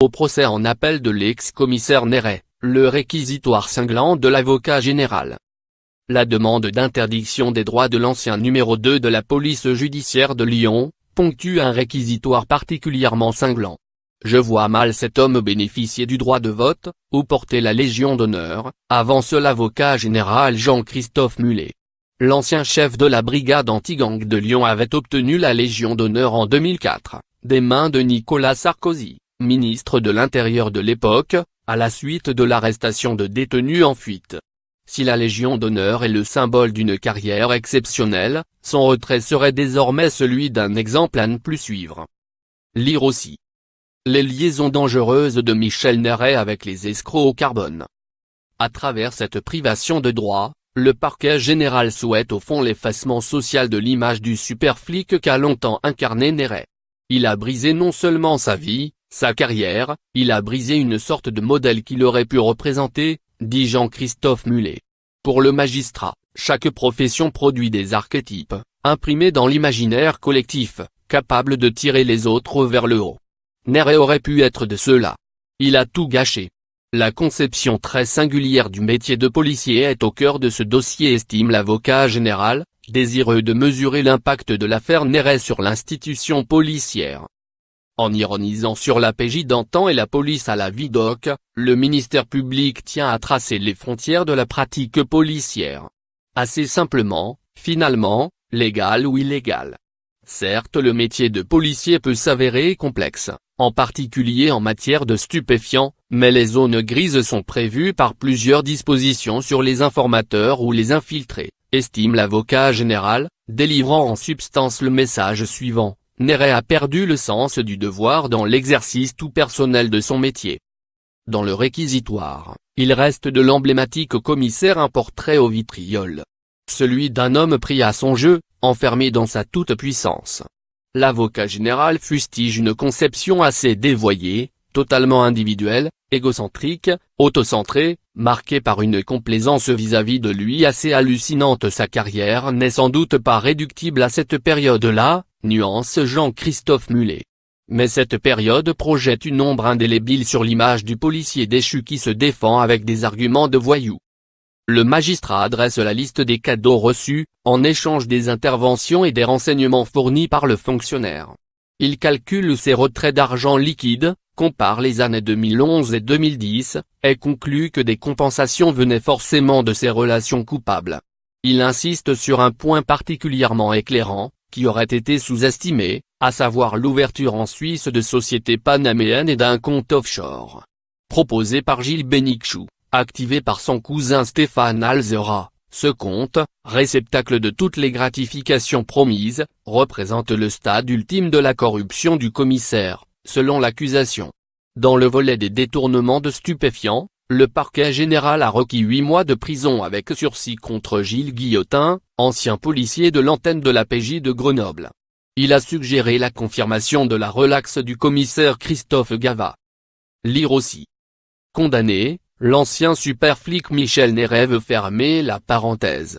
au procès en appel de l'ex-commissaire Néret, le réquisitoire cinglant de l'avocat général. La demande d'interdiction des droits de l'ancien numéro 2 de la police judiciaire de Lyon, ponctue un réquisitoire particulièrement cinglant. Je vois mal cet homme bénéficier du droit de vote, ou porter la Légion d'honneur, avance l'avocat général Jean-Christophe Mulet. L'ancien chef de la brigade anti-gang de Lyon avait obtenu la Légion d'honneur en 2004, des mains de Nicolas Sarkozy, ministre de l'Intérieur de l'époque, à la suite de l'arrestation de détenus en fuite. Si la Légion d'honneur est le symbole d'une carrière exceptionnelle, son retrait serait désormais celui d'un exemple à ne plus suivre. Lire aussi. Les liaisons dangereuses de Michel Néret avec les escrocs au carbone. À travers cette privation de droit, le parquet général souhaite au fond l'effacement social de l'image du super-flic qu'a longtemps incarné Néret. Il a brisé non seulement sa vie, sa carrière, il a brisé une sorte de modèle qu'il aurait pu représenter, dit Jean-Christophe Mulet. Pour le magistrat, chaque profession produit des archétypes, imprimés dans l'imaginaire collectif, capables de tirer les autres vers le haut. Néret aurait pu être de ceux-là. Il a tout gâché. La conception très singulière du métier de policier est au cœur de ce dossier, estime l'avocat général, désireux de mesurer l'impact de l'affaire Néret sur l'institution policière. En ironisant sur la PJ d'antan et la police à la Vidocq, le ministère public tient à tracer les frontières de la pratique policière. Assez simplement, finalement, légal ou illégal. Certes, le métier de policier peut s'avérer complexe, en particulier en matière de stupéfiants, mais les zones grises sont prévues par plusieurs dispositions sur les informateurs ou les infiltrés, estime l'avocat général, délivrant en substance le message suivant: Néret a perdu le sens du devoir dans l'exercice tout personnel de son métier. Dans le réquisitoire, il reste de l'emblématique commissaire un portrait au vitriol. Celui d'un homme pris à son jeu, enfermé dans sa toute-puissance. L'avocat général fustige une conception assez dévoyée, totalement individuelle, égocentrique, autocentrée, marquée par une complaisance vis-à-vis de lui assez hallucinante. Sa carrière n'est sans doute pas réductible à cette période-là, nuance Jean-Christophe Mulet. Mais cette période projette une ombre indélébile sur l'image du policier déchu qui se défend avec des arguments de voyou. Le magistrat dresse la liste des cadeaux reçus, en échange des interventions et des renseignements fournis par le fonctionnaire. Il calcule ses retraits d'argent liquide, compare les années 2011 et 2010, et conclut que des compensations venaient forcément de ses relations coupables. Il insiste sur un point particulièrement éclairant, qui aurait été sous-estimé, à savoir l'ouverture en Suisse de sociétés panaméennes et d'un compte offshore. Proposé par Gilles Bénichou, activé par son cousin Stéphane Alzera, ce compte, réceptacle de toutes les gratifications promises, représente le stade ultime de la corruption du commissaire, selon l'accusation. Dans le volet des détournements de stupéfiants, le parquet général a requis 8 mois de prison avec sursis contre Gilles Guillotin, ancien policier de l'antenne de la PJ de Grenoble. Il a suggéré la confirmation de la relaxe du commissaire Christophe Gava. Lire aussi. Condamné, l'ancien superflic Michel Néret veut fermer la parenthèse.